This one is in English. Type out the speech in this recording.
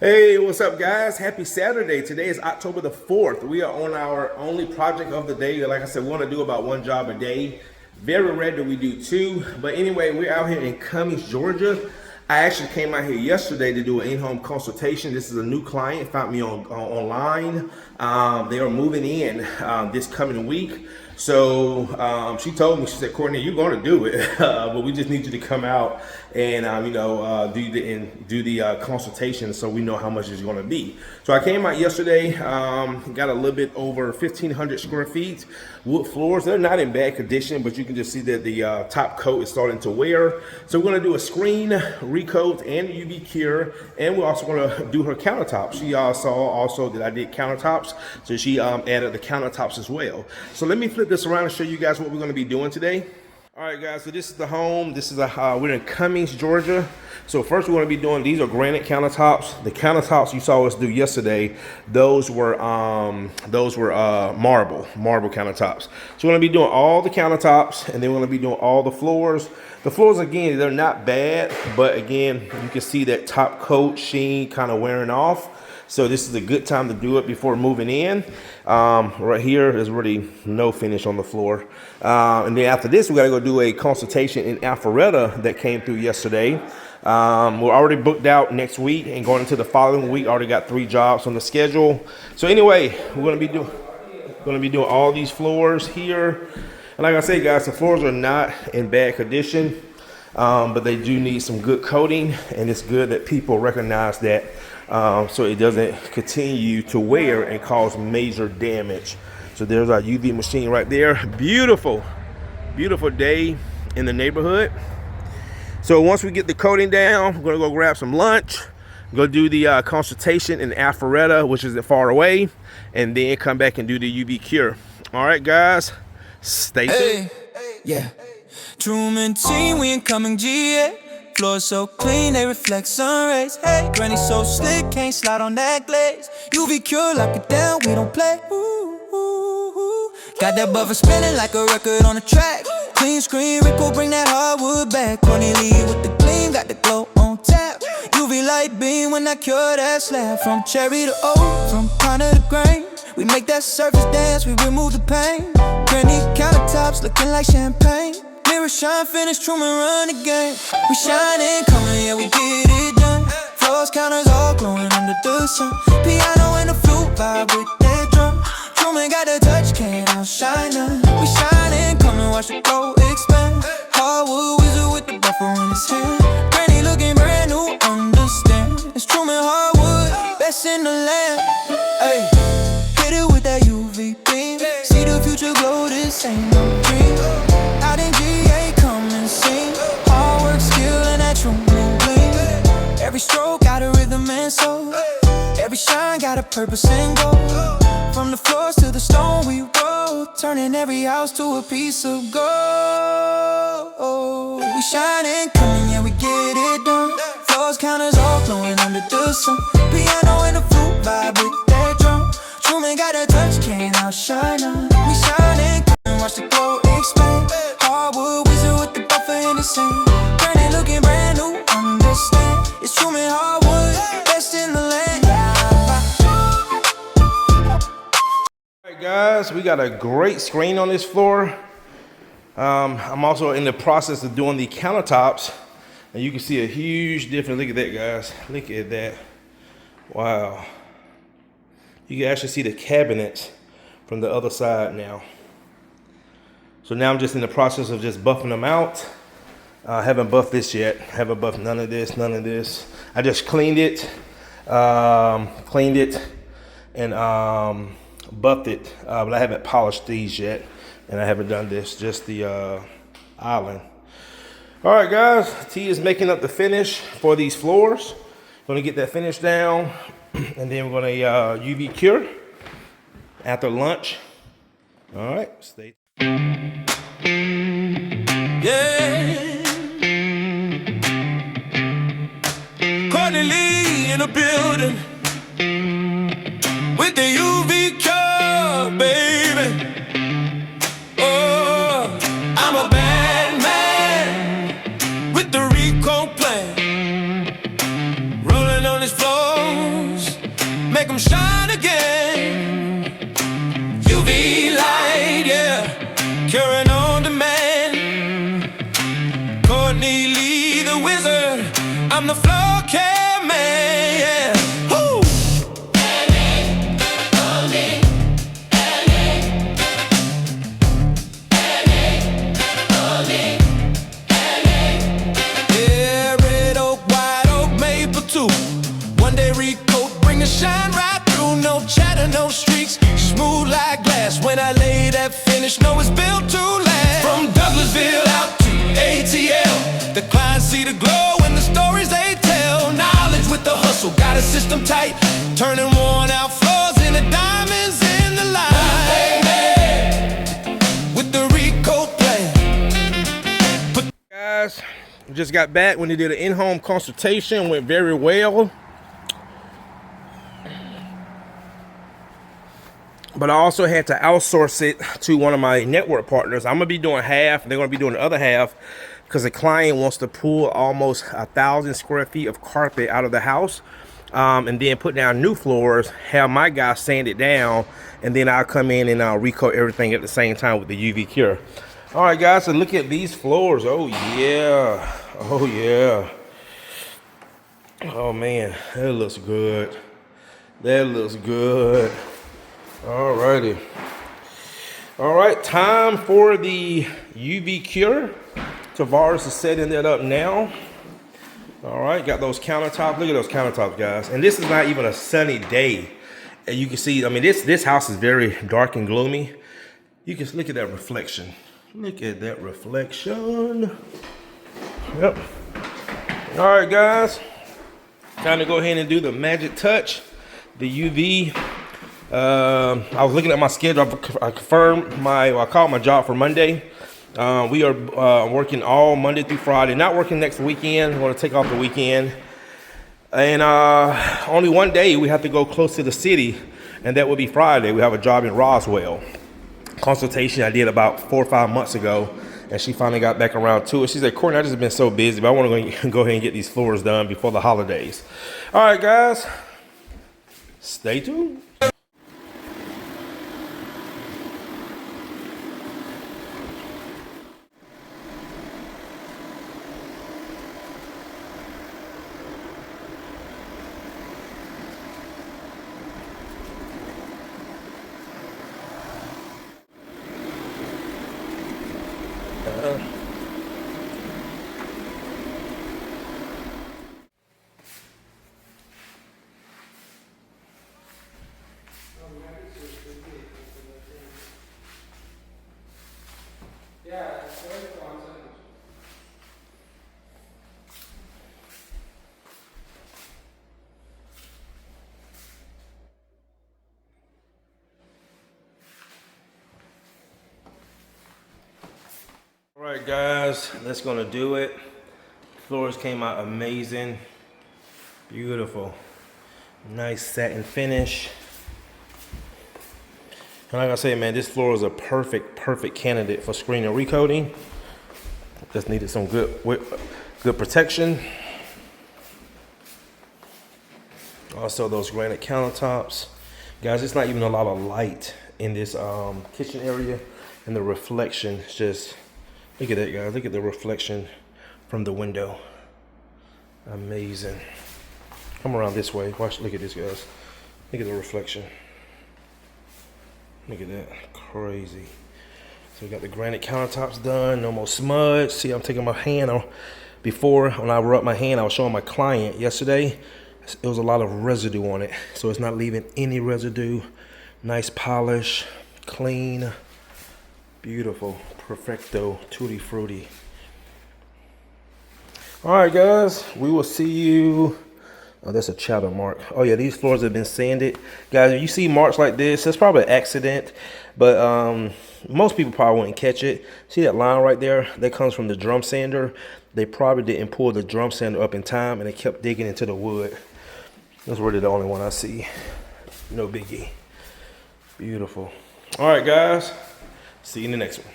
Hey, what's up, guys? Happy Saturday. Today is October the 4th. We are on our only project of the day. Like I said, we want to do about one job a day. Very rare that we do two. But anyway, we're out here in Cumming, Georgia. I actually came out here yesterday to do an in-home consultation. This is a new client, found me online. They are moving in this coming week. So she told me, she said, Courtney, you're going to do it, but we just need you to come out and do the consultation so we know how much it's going to be. So I came out yesterday, got a little bit over 1,500 square feet. Wood floors, they're not in bad condition, but you can just see that the top coat is starting to wear. So we're going to do a screen, recoat, and UV cure, and we're also going to do her countertops. She saw also that I did countertops, so she added the countertops as well. So let me flip this around and show you guys what we're going to be doing today. All right, guys, so this is the home. This is we're in Cummings, Georgia. So first we're going to be doing, these are granite countertops. The countertops you saw us do yesterday, those were marble countertops. So we're going to be doing all the countertops, and then we're going to be doing all the floors. The floors, again, they're not bad, but again, you can see that top coat sheen kind of wearing off. So this is a good time to do it before moving in. Right here, there's really no finish on the floor. And then after this, we gotta go do a consultation in Alpharetta that came through yesterday. We're already booked out next week and going into the following week. Already got 3 jobs on the schedule. So anyway, we're gonna be doing all these floors here. And like I say, guys, the floors are not in bad condition, but they do need some good coating, and it's good that people recognize that. So it doesn't continue to wear and cause major damage. So there's our UV machine right there. Beautiful, beautiful day in the neighborhood. So once we get the coating down, we're gonna go grab some lunch, go do the consultation in Alpharetta, which isn't far away, and then come back and do the UV cure. All right, guys, stay tuned. Yeah, Truman team, we ain't coming GA. Floors so clean, they reflect sun rays. Hey, granny so slick, can't slide on that glaze. UV cure, lock it down, we don't play. Ooh, ooh, ooh. Got that buffer spinning like a record on the track. Clean screen, Rico, bring that hardwood back. Cornelie with the gleam, got the glow on tap. UV light beam when I cure that slab. From cherry to oak, from powder to grain. We make that surface dance, we remove the pain. Granny countertops looking like champagne. Mirror shine, finish, Truman run the game. We shining, coming, yeah, we get it done. Floors, counters, all glowing under the sun. Piano and the flute vibe with that drum. Truman got the touch, can't outshine none. We shining, coming, watch the glow expand. Hardwood wizard with the buffer in his hand. Granny looking brand new, understand. It's Truman hardwood, best in the land. Ay, hit it with that UV beam. See the future glow, this ain't no dream. Out in GA, come and sing. Hard work, skill, and that Truman gleam. Every stroke got a rhythm and soul. Every shine got a purpose and goal. From the floors to the stone we roll, turning every house to a piece of gold. We shining, coming, yeah, we get it done. Floors, counters, all glowing under the sun. Piano and the flute vibe with that drum. Truman got a touch, can't outshine none. We shining, coming, watch the glow expand. Hardwood wizard with the buffer in his hand. Granny looking brand new, understand. It's Truman hardwood, best in the land. All right, guys, we got a great screen on this floor. I'm also in the process of doing the countertops, and you can see a huge difference. Look at that, guys. Look at that. Wow. You can actually see the cabinets from the other side now. So now I'm just in the process of just buffing them out. I haven't buffed this yet. Haven't buffed none of this, none of this. I just cleaned it, and buffed it, but I haven't polished these yet, and I haven't done this, just the island. All right, guys, T is making up the finish for these floors. Gonna get that finish down, and then we're gonna UV cure after lunch. All right, stay. Yeah, Courtney Lee in the building with the UV cure, baby. Oh, I'm a bad man with the Recoat plan, rolling on varnish floors, make them shine again. UV light, yeah, curing on demand. Courtney Lee, the wizard, I'm the floor care man, yeah. Woo! Yeah, red oak, white oak, maple too. One day Recoat bring the shine right through. No chatter, no streaks, smooth like glass. When I lay that finish, know it's built to last. From Douglasville out to ATL, the clients see the glow in the stories they tell. Knowledge with the hustle, got a system tight, turning worn out floors into diamonds in the light. With the Recoat plan. Guys, we just got back when they did an in-home consultation. Went very well. But I also had to outsource it to one of my network partners. I'm gonna be doing half, they're gonna be doing the other half, because the client wants to pull almost 1,000 square feet of carpet out of the house, and then put down new floors, have my guy sand it down, and then I'll come in and I'll recoat everything at the same time with the UV cure. All right, guys, so look at these floors. Oh yeah, oh yeah. Oh man, that looks good. That looks good. Alrighty. All right, time for the UV cure. Tavares is setting that up now. All right, got those countertops. Look at those countertops, guys. And this is not even a sunny day. And you can see, I mean, this house is very dark and gloomy. You can look at that reflection. Look at that reflection. Yep. All right, guys. Time to go ahead and do the magic touch, the UV. I was looking at my schedule. I confirmed I called my job for Monday. We are working all Monday through Friday. Not working next weekend. I'm going to take off the weekend. And only one day we have to go close to the city, and that will be Friday. We have a job in Roswell. Consultation I did about 4 or 5 months ago, and she finally got back around to it. She said, "Courtney, I just been so busy, but I want to go ahead and get these floors done before the holidays." All right, guys, stay tuned. All right, guys, that's gonna do it. Floors came out amazing, beautiful, nice satin finish. And like I say, man, this floor is a perfect candidate for screen and recoating. Just needed some good protection. Also, those granite countertops, guys. It's not even a lot of light in this kitchen area, and the reflection is just. Look at that, guys. Look at the reflection from the window. Amazing. Come around this way. Watch. Look at this, guys. Look at the reflection. Look at that. Crazy. So we got the granite countertops done. No more smudge. See, I'm taking my hand on. Before, when I rubbed my hand, I was showing my client yesterday. It was a lot of residue on it. So it's not leaving any residue. Nice polish. Clean. Beautiful. Perfecto. Tutti frutti. All right, guys. We will see you. Oh, that's a chatter mark. Oh, yeah. These floors have been sanded. Guys, if you see marks like this, that's probably an accident. But most people probably wouldn't catch it. See that line right there? That comes from the drum sander. They probably didn't pull the drum sander up in time, and they kept digging into the wood. That's really the only one I see. No biggie. Beautiful. All right, guys. See you in the next one.